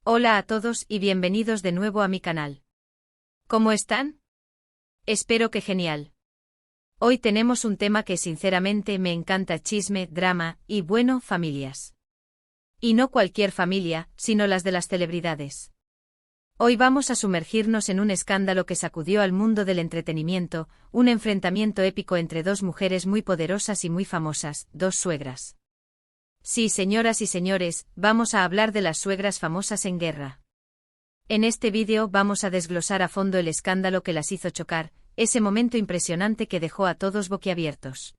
Hola a todos y bienvenidos de nuevo a mi canal. ¿Cómo están? Espero que genial. Hoy tenemos un tema que sinceramente me encanta: chisme, drama y, bueno, familias. Y no cualquier familia, sino las de las celebridades. Hoy vamos a sumergirnos en un escándalo que sacudió al mundo del entretenimiento, un enfrentamiento épico entre dos mujeres muy poderosas y muy famosas, dos suegras. Sí, señoras y señores, vamos a hablar de las suegras famosas en guerra. En este vídeo vamos a desglosar a fondo el escándalo que las hizo chocar, ese momento impresionante que dejó a todos boquiabiertos.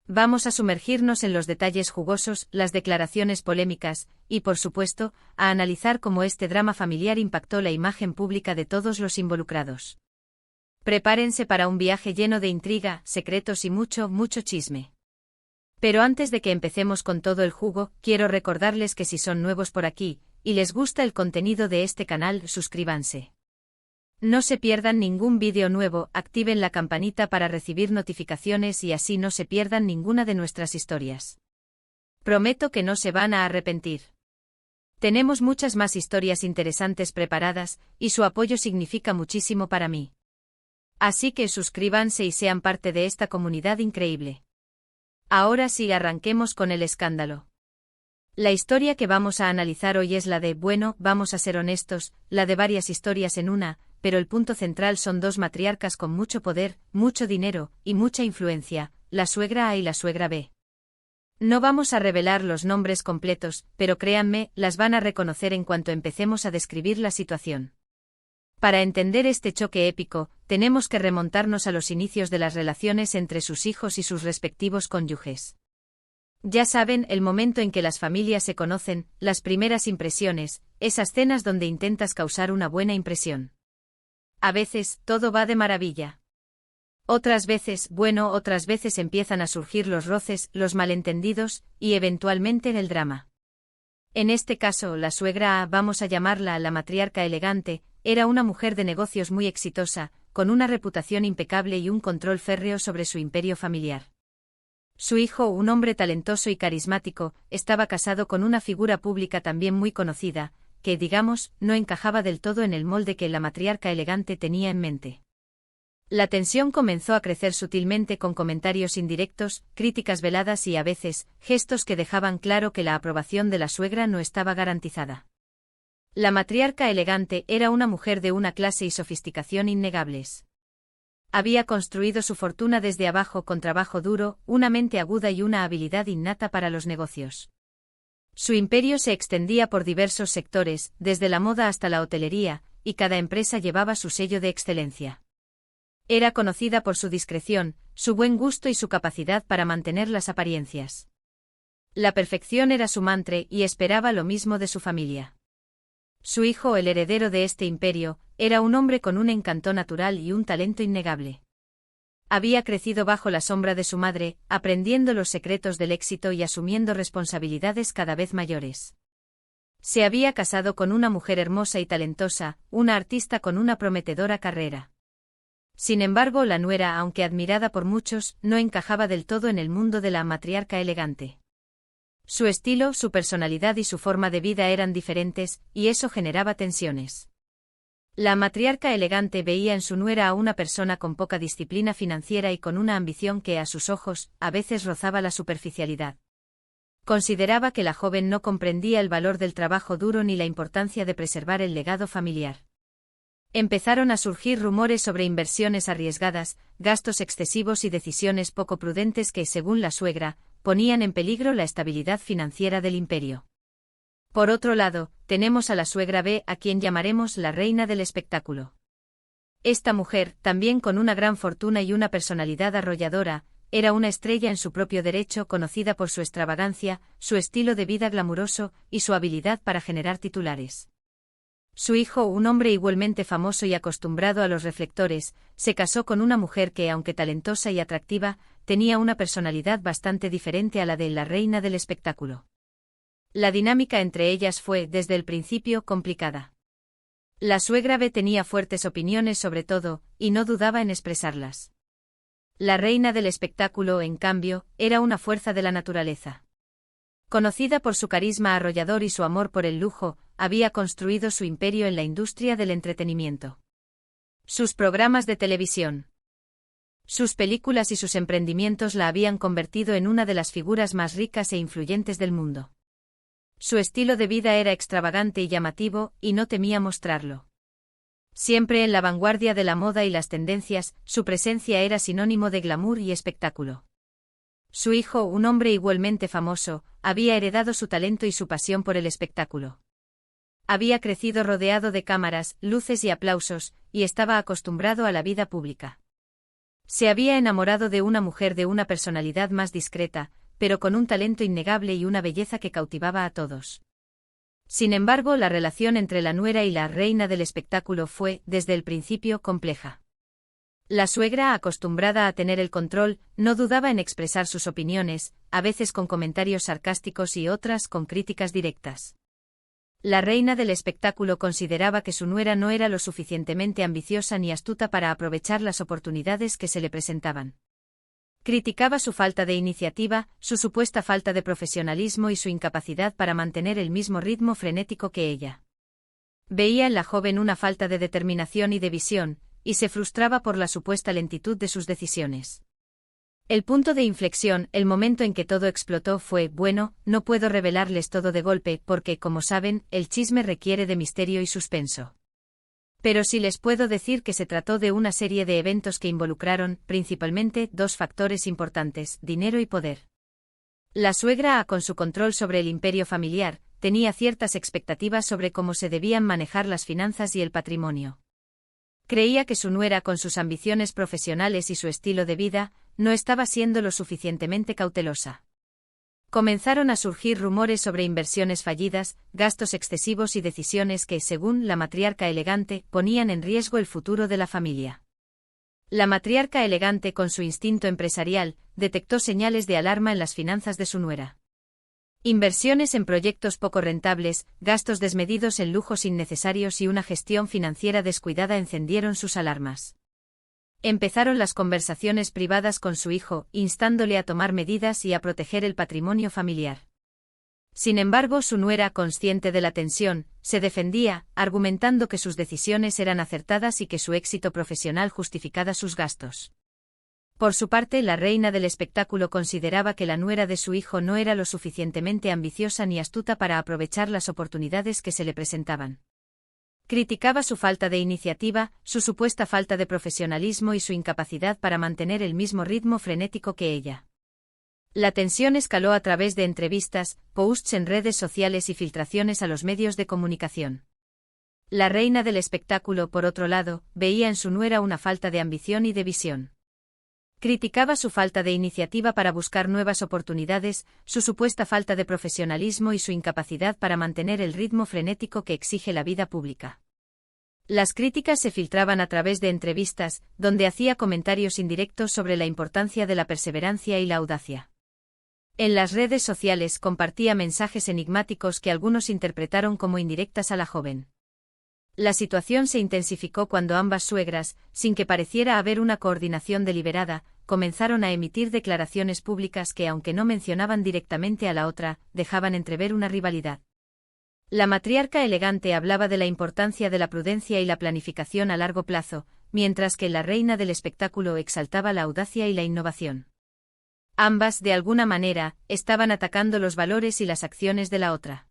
Vamos a sumergirnos en los detalles jugosos, las declaraciones polémicas, y por supuesto, a analizar cómo este drama familiar impactó la imagen pública de todos los involucrados. Prepárense para un viaje lleno de intriga, secretos y mucho, mucho chisme. Pero antes de que empecemos con todo el jugo, quiero recordarles que si son nuevos por aquí, y les gusta el contenido de este canal, suscríbanse. No se pierdan ningún vídeo nuevo, activen la campanita para recibir notificaciones y así no se pierdan ninguna de nuestras historias. Prometo que no se van a arrepentir. Tenemos muchas más historias interesantes preparadas, y su apoyo significa muchísimo para mí. Así que suscríbanse y sean parte de esta comunidad increíble. Ahora sí, arranquemos con el escándalo. La historia que vamos a analizar hoy es la de, bueno, vamos a ser honestos, la de varias historias en una, pero el punto central son dos matriarcas con mucho poder, mucho dinero y mucha influencia, la suegra A y la suegra B. No vamos a revelar los nombres completos, pero créanme, las van a reconocer en cuanto empecemos a describir la situación. Para entender este choque épico, tenemos que remontarnos a los inicios de las relaciones entre sus hijos y sus respectivos cónyuges. Ya saben, el momento en que las familias se conocen, las primeras impresiones, esas cenas donde intentas causar una buena impresión. A veces, todo va de maravilla. Otras veces empiezan a surgir los roces, los malentendidos, y eventualmente el drama. En este caso, la suegra A, vamos a llamarla la matriarca elegante, era una mujer de negocios muy exitosa, con una reputación impecable y un control férreo sobre su imperio familiar. Su hijo, un hombre talentoso y carismático, estaba casado con una figura pública también muy conocida, que, digamos, no encajaba del todo en el molde que la matriarca elegante tenía en mente. La tensión comenzó a crecer sutilmente con comentarios indirectos, críticas veladas y a veces, gestos que dejaban claro que la aprobación de la suegra no estaba garantizada. La matriarca elegante era una mujer de una clase y sofisticación innegables. Había construido su fortuna desde abajo con trabajo duro, una mente aguda y una habilidad innata para los negocios. Su imperio se extendía por diversos sectores, desde la moda hasta la hotelería, y cada empresa llevaba su sello de excelencia. Era conocida por su discreción, su buen gusto y su capacidad para mantener las apariencias. La perfección era su mantra y esperaba lo mismo de su familia. Su hijo, el heredero de este imperio, era un hombre con un encanto natural y un talento innegable. Había crecido bajo la sombra de su madre, aprendiendo los secretos del éxito y asumiendo responsabilidades cada vez mayores. Se había casado con una mujer hermosa y talentosa, una artista con una prometedora carrera. Sin embargo, la nuera, aunque admirada por muchos, no encajaba del todo en el mundo de la matriarca elegante. Su estilo, su personalidad y su forma de vida eran diferentes, y eso generaba tensiones. La matriarca elegante veía en su nuera a una persona con poca disciplina financiera y con una ambición que, a sus ojos, a veces rozaba la superficialidad. Consideraba que la joven no comprendía el valor del trabajo duro ni la importancia de preservar el legado familiar. Empezaron a surgir rumores sobre inversiones arriesgadas, gastos excesivos y decisiones poco prudentes que, según la suegra, ponían en peligro la estabilidad financiera del imperio. Por otro lado, tenemos a la suegra B, a quien llamaremos la reina del espectáculo. Esta mujer, también con una gran fortuna y una personalidad arrolladora, era una estrella en su propio derecho, conocida por su extravagancia, su estilo de vida glamuroso y su habilidad para generar titulares. Su hijo, un hombre igualmente famoso y acostumbrado a los reflectores, se casó con una mujer que, aunque talentosa y atractiva, tenía una personalidad bastante diferente a la de la reina del espectáculo. La dinámica entre ellas fue, desde el principio, complicada. La suegra B tenía fuertes opiniones sobre todo, y no dudaba en expresarlas. La reina del espectáculo, en cambio, era una fuerza de la naturaleza. Conocida por su carisma arrollador y su amor por el lujo, había construido su imperio en la industria del entretenimiento. Sus programas de televisión, sus películas y sus emprendimientos la habían convertido en una de las figuras más ricas e influyentes del mundo. Su estilo de vida era extravagante y llamativo, y no temía mostrarlo. Siempre en la vanguardia de la moda y las tendencias, su presencia era sinónimo de glamour y espectáculo. Su hijo, un hombre igualmente famoso, había heredado su talento y su pasión por el espectáculo. Había crecido rodeado de cámaras, luces y aplausos, y estaba acostumbrado a la vida pública. Se había enamorado de una mujer de una personalidad más discreta, pero con un talento innegable y una belleza que cautivaba a todos. Sin embargo, la relación entre la nuera y la reina del espectáculo fue, desde el principio, compleja. La suegra, acostumbrada a tener el control, no dudaba en expresar sus opiniones, a veces con comentarios sarcásticos y otras con críticas directas. La reina del espectáculo consideraba que su nuera no era lo suficientemente ambiciosa ni astuta para aprovechar las oportunidades que se le presentaban. Criticaba su falta de iniciativa, su supuesta falta de profesionalismo y su incapacidad para mantener el mismo ritmo frenético que ella. Veía en la joven una falta de determinación y de visión, y se frustraba por la supuesta lentitud de sus decisiones. El punto de inflexión, el momento en que todo explotó fue, bueno, no puedo revelarles todo de golpe porque, como saben, el chisme requiere de misterio y suspenso. Pero sí les puedo decir que se trató de una serie de eventos que involucraron, principalmente, dos factores importantes, dinero y poder. La suegra, con su control sobre el imperio familiar, tenía ciertas expectativas sobre cómo se debían manejar las finanzas y el patrimonio. Creía que su nuera, con sus ambiciones profesionales y su estilo de vida, no estaba siendo lo suficientemente cautelosa. Comenzaron a surgir rumores sobre inversiones fallidas, gastos excesivos y decisiones que, según la matriarca elegante, ponían en riesgo el futuro de la familia. La matriarca elegante, con su instinto empresarial, detectó señales de alarma en las finanzas de su nuera. Inversiones en proyectos poco rentables, gastos desmedidos en lujos innecesarios y una gestión financiera descuidada encendieron sus alarmas. Empezaron las conversaciones privadas con su hijo, instándole a tomar medidas y a proteger el patrimonio familiar. Sin embargo, su nuera, consciente de la tensión, se defendía, argumentando que sus decisiones eran acertadas y que su éxito profesional justificaba sus gastos. Por su parte, la reina del espectáculo consideraba que la nuera de su hijo no era lo suficientemente ambiciosa ni astuta para aprovechar las oportunidades que se le presentaban. Criticaba su falta de iniciativa, su supuesta falta de profesionalismo y su incapacidad para mantener el mismo ritmo frenético que ella. La tensión escaló a través de entrevistas, posts en redes sociales y filtraciones a los medios de comunicación. La reina del espectáculo, por otro lado, veía en su nuera una falta de ambición y de visión. Criticaba su falta de iniciativa para buscar nuevas oportunidades, su supuesta falta de profesionalismo y su incapacidad para mantener el ritmo frenético que exige la vida pública. Las críticas se filtraban a través de entrevistas, donde hacía comentarios indirectos sobre la importancia de la perseverancia y la audacia. En las redes sociales compartía mensajes enigmáticos que algunos interpretaron como indirectas a la joven. La situación se intensificó cuando ambas suegras, sin que pareciera haber una coordinación deliberada, comenzaron a emitir declaraciones públicas que, aunque no mencionaban directamente a la otra, dejaban entrever una rivalidad. La matriarca elegante hablaba de la importancia de la prudencia y la planificación a largo plazo, mientras que la reina del espectáculo exaltaba la audacia y la innovación. Ambas, de alguna manera, estaban atacando los valores y las acciones de la otra.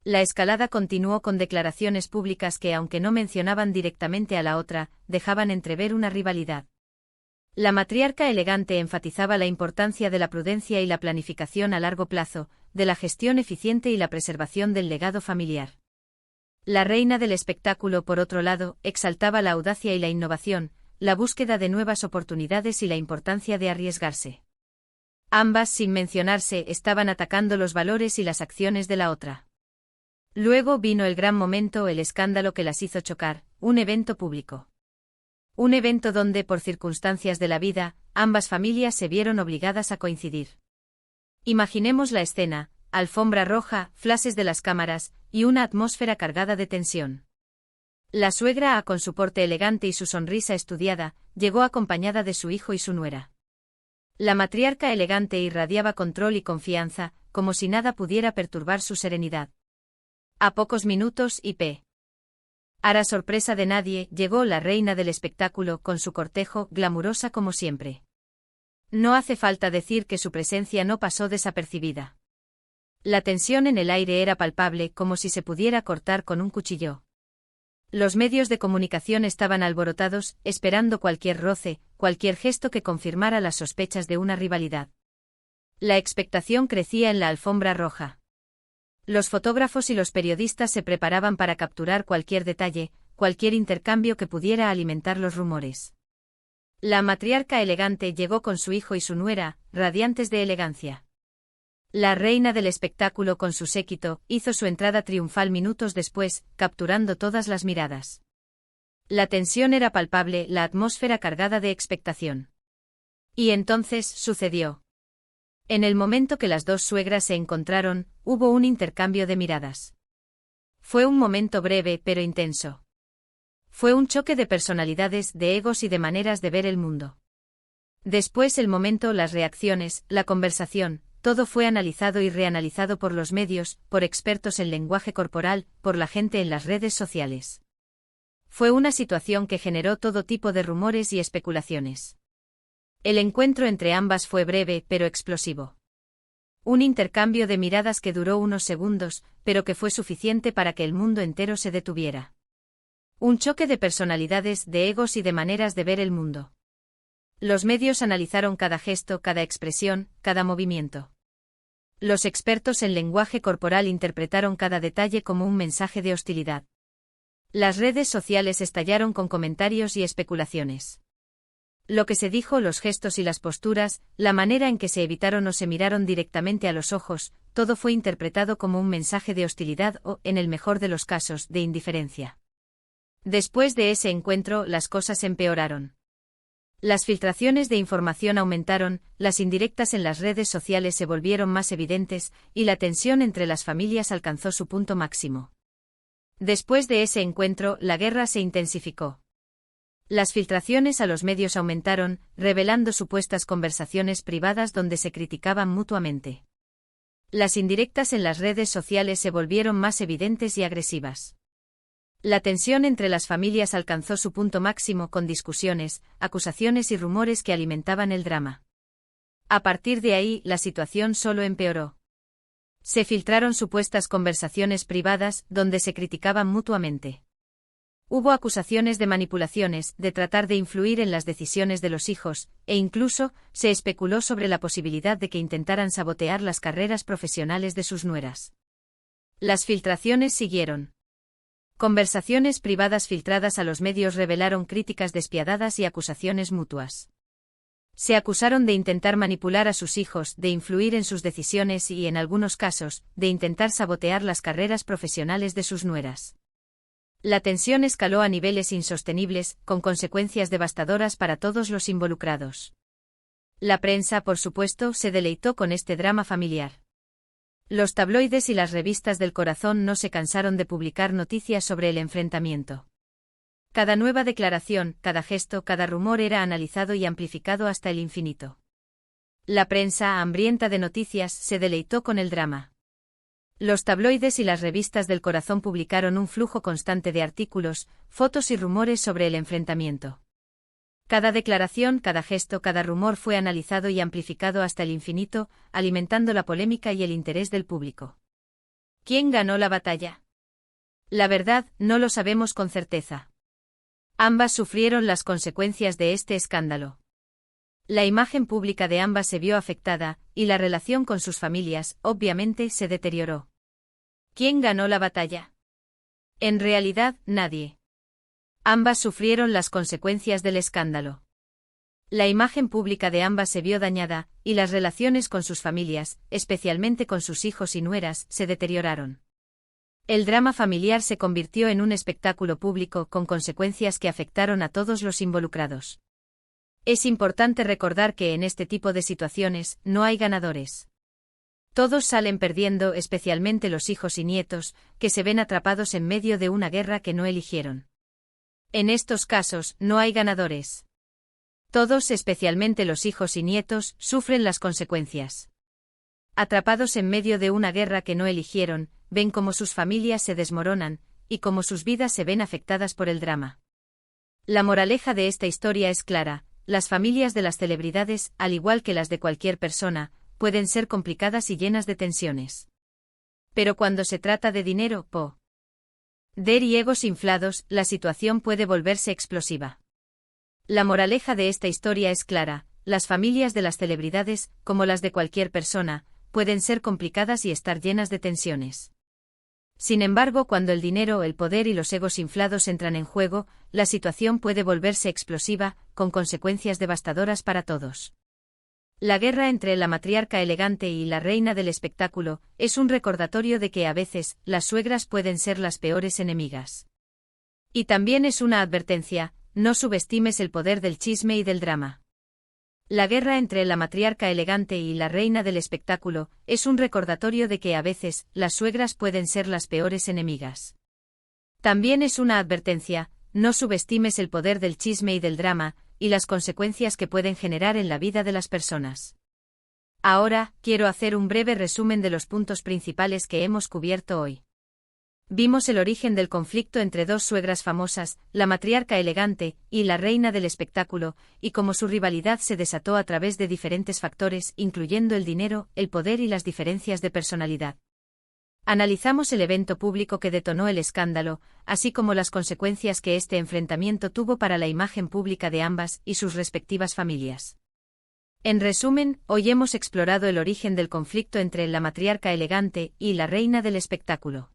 La escalada continuó con declaraciones públicas que, aunque no mencionaban directamente a la otra, dejaban entrever una rivalidad. La matriarca elegante enfatizaba la importancia de la prudencia y la planificación a largo plazo, de la gestión eficiente y la preservación del legado familiar. La reina del espectáculo, por otro lado, exaltaba la audacia y la innovación, la búsqueda de nuevas oportunidades y la importancia de arriesgarse. Ambas, sin mencionarse, estaban atacando los valores y las acciones de la otra. Luego vino el gran momento, el escándalo que las hizo chocar, un evento público. Un evento donde, por circunstancias de la vida, ambas familias se vieron obligadas a coincidir. Imaginemos la escena: alfombra roja, flashes de las cámaras, y una atmósfera cargada de tensión. La suegra, con su porte elegante y su sonrisa estudiada, llegó acompañada de su hijo y su nuera. La matriarca elegante irradiaba control y confianza, como si nada pudiera perturbar su serenidad. A pocos minutos y para sorpresa de nadie, llegó la reina del espectáculo con su cortejo, glamurosa como siempre. No hace falta decir que su presencia no pasó desapercibida. La tensión en el aire era palpable, como si se pudiera cortar con un cuchillo. Los medios de comunicación estaban alborotados, esperando cualquier roce, cualquier gesto que confirmara las sospechas de una rivalidad. La expectación crecía en la alfombra roja. Los fotógrafos y los periodistas se preparaban para capturar cualquier detalle, cualquier intercambio que pudiera alimentar los rumores. La matriarca elegante llegó con su hijo y su nuera, radiantes de elegancia. La reina del espectáculo con su séquito hizo su entrada triunfal minutos después, capturando todas las miradas. La tensión era palpable, la atmósfera cargada de expectación. Y entonces sucedió. En el momento que las dos suegras se encontraron, hubo un intercambio de miradas. Fue un momento breve pero intenso. Fue un choque de personalidades, de egos y de maneras de ver el mundo. Después el momento, las reacciones, la conversación, todo fue analizado y reanalizado por los medios, por expertos en lenguaje corporal, por la gente en las redes sociales. Fue una situación que generó todo tipo de rumores y especulaciones. El encuentro entre ambas fue breve pero explosivo. Un intercambio de miradas que duró unos segundos, pero que fue suficiente para que el mundo entero se detuviera. Un choque de personalidades, de egos y de maneras de ver el mundo. Los medios analizaron cada gesto, cada expresión, cada movimiento. Los expertos en lenguaje corporal interpretaron cada detalle como un mensaje de hostilidad. Las redes sociales estallaron con comentarios y especulaciones. Lo que se dijo, los gestos y las posturas, la manera en que se evitaron o se miraron directamente a los ojos, todo fue interpretado como un mensaje de hostilidad o, en el mejor de los casos, de indiferencia. Después de ese encuentro, las cosas empeoraron. Las filtraciones de información aumentaron, las indirectas en las redes sociales se volvieron más evidentes, y la tensión entre las familias alcanzó su punto máximo. Después de ese encuentro, la guerra se intensificó. Las filtraciones a los medios aumentaron, revelando supuestas conversaciones privadas donde se criticaban mutuamente. Las indirectas en las redes sociales se volvieron más evidentes y agresivas. La tensión entre las familias alcanzó su punto máximo con discusiones, acusaciones y rumores que alimentaban el drama. A partir de ahí, la situación solo empeoró. Se filtraron supuestas conversaciones privadas donde se criticaban mutuamente. Hubo acusaciones de manipulaciones, de tratar de influir en las decisiones de los hijos, e incluso, se especuló sobre la posibilidad de que intentaran sabotear las carreras profesionales de sus nueras. Las filtraciones siguieron. Conversaciones privadas filtradas a los medios revelaron críticas despiadadas y acusaciones mutuas. Se acusaron de intentar manipular a sus hijos, de influir en sus decisiones y, en algunos casos, de intentar sabotear las carreras profesionales de sus nueras. La tensión escaló a niveles insostenibles, con consecuencias devastadoras para todos los involucrados. La prensa, por supuesto, se deleitó con este drama familiar. Los tabloides y las revistas del corazón no se cansaron de publicar noticias sobre el enfrentamiento. Cada nueva declaración, cada gesto, cada rumor era analizado y amplificado hasta el infinito. La prensa, hambrienta de noticias, se deleitó con el drama. Los tabloides y las revistas del corazón publicaron un flujo constante de artículos, fotos y rumores sobre el enfrentamiento. Cada declaración, cada gesto, cada rumor fue analizado y amplificado hasta el infinito, alimentando la polémica y el interés del público. ¿Quién ganó la batalla? La verdad, no lo sabemos con certeza. Ambas sufrieron las consecuencias de este escándalo. La imagen pública de ambas se vio afectada, y la relación con sus familias, obviamente, se deterioró. ¿Quién ganó la batalla? En realidad, nadie. Ambas sufrieron las consecuencias del escándalo. La imagen pública de ambas se vio dañada, y las relaciones con sus familias, especialmente con sus hijos y nueras, se deterioraron. El drama familiar se convirtió en un espectáculo público con consecuencias que afectaron a todos los involucrados. Es importante recordar que en este tipo de situaciones no hay ganadores. Todos salen perdiendo, especialmente los hijos y nietos, que se ven atrapados en medio de una guerra que no eligieron. En estos casos, no hay ganadores. Todos, especialmente los hijos y nietos, sufren las consecuencias. Atrapados en medio de una guerra que no eligieron, ven cómo sus familias se desmoronan, y cómo sus vidas se ven afectadas por el drama. La moraleja de esta historia es clara: las familias de las celebridades, al igual que las de cualquier persona, pueden ser complicadas y llenas de tensiones. Pero cuando se trata de dinero, poder y egos inflados, la situación puede volverse explosiva. La moraleja de esta historia es clara: las familias de las celebridades, como las de cualquier persona, pueden ser complicadas y estar llenas de tensiones. Sin embargo, cuando el dinero, el poder y los egos inflados entran en juego, la situación puede volverse explosiva, con consecuencias devastadoras para todos. La guerra entre la matriarca elegante y la reina del espectáculo es un recordatorio de que a veces las suegras pueden ser las peores enemigas. Y también es una advertencia: no subestimes el poder del chisme y del drama. La guerra entre la matriarca elegante y la reina del espectáculo es un recordatorio de que a veces las suegras pueden ser las peores enemigas. También es una advertencia: no subestimes el poder del chisme y del drama, y las consecuencias que pueden generar en la vida de las personas. Ahora, quiero hacer un breve resumen de los puntos principales que hemos cubierto hoy. Vimos el origen del conflicto entre dos suegras famosas, la matriarca elegante y la reina del espectáculo, y cómo su rivalidad se desató a través de diferentes factores, incluyendo el dinero, el poder y las diferencias de personalidad. Analizamos el evento público que detonó el escándalo, así como las consecuencias que este enfrentamiento tuvo para la imagen pública de ambas y sus respectivas familias. En resumen, hoy hemos explorado el origen del conflicto entre la matriarca elegante y la reina del espectáculo.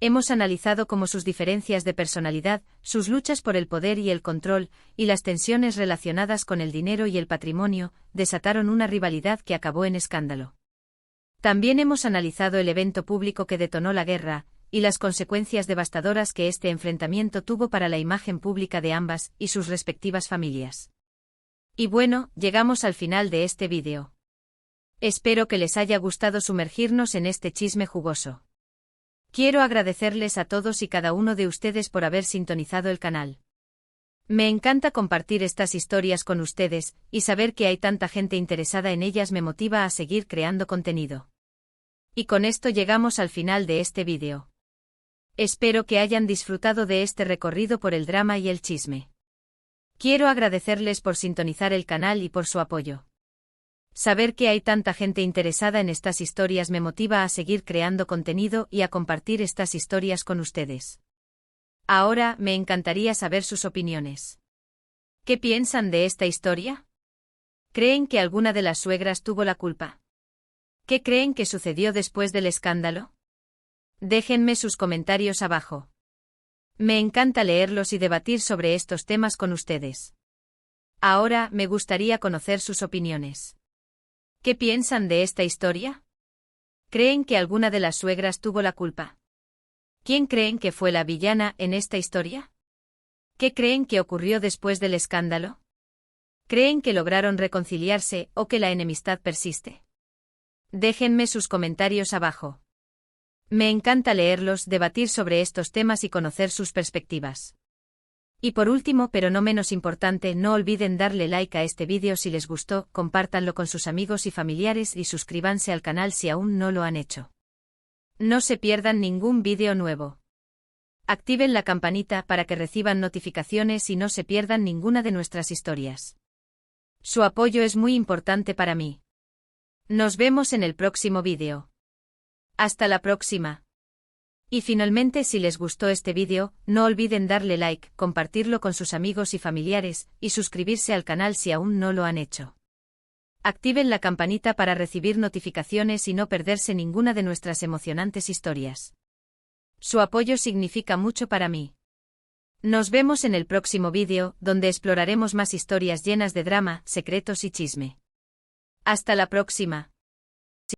Hemos analizado cómo sus diferencias de personalidad, sus luchas por el poder y el control, y las tensiones relacionadas con el dinero y el patrimonio, desataron una rivalidad que acabó en escándalo. También hemos analizado el evento público que detonó la guerra, y las consecuencias devastadoras que este enfrentamiento tuvo para la imagen pública de ambas y sus respectivas familias. Y bueno, llegamos al final de este vídeo. Espero que les haya gustado sumergirnos en este chisme jugoso. Quiero agradecerles a todos y cada uno de ustedes por haber sintonizado el canal. Me encanta compartir estas historias con ustedes, y saber que hay tanta gente interesada en ellas me motiva a seguir creando contenido. Y con esto llegamos al final de este vídeo. Espero que hayan disfrutado de este recorrido por el drama y el chisme. Quiero agradecerles por sintonizar el canal y por su apoyo. Saber que hay tanta gente interesada en estas historias me motiva a seguir creando contenido y a compartir estas historias con ustedes. Ahora, me encantaría saber sus opiniones. ¿Qué piensan de esta historia? ¿Creen que alguna de las suegras tuvo la culpa? ¿Qué creen que sucedió después del escándalo? Déjenme sus comentarios abajo. Me encanta leerlos y debatir sobre estos temas con ustedes. Ahora, me gustaría conocer sus opiniones. ¿Qué piensan de esta historia? ¿Creen que alguna de las suegras tuvo la culpa? ¿Quién creen que fue la villana en esta historia? ¿Qué creen que ocurrió después del escándalo? ¿Creen que lograron reconciliarse o que la enemistad persiste? Déjenme sus comentarios abajo. Me encanta leerlos, debatir sobre estos temas y conocer sus perspectivas. Y por último, pero no menos importante, no olviden darle like a este vídeo si les gustó, compártanlo con sus amigos y familiares y suscríbanse al canal si aún no lo han hecho. No se pierdan ningún vídeo nuevo. Activen la campanita para que reciban notificaciones y no se pierdan ninguna de nuestras historias. Su apoyo es muy importante para mí. Nos vemos en el próximo vídeo. Hasta la próxima. Y finalmente, si les gustó este vídeo, no olviden darle like, compartirlo con sus amigos y familiares, y suscribirse al canal si aún no lo han hecho. Activen la campanita para recibir notificaciones y no perderse ninguna de nuestras emocionantes historias. Su apoyo significa mucho para mí. Nos vemos en el próximo vídeo, donde exploraremos más historias llenas de drama, secretos y chisme. Hasta la próxima.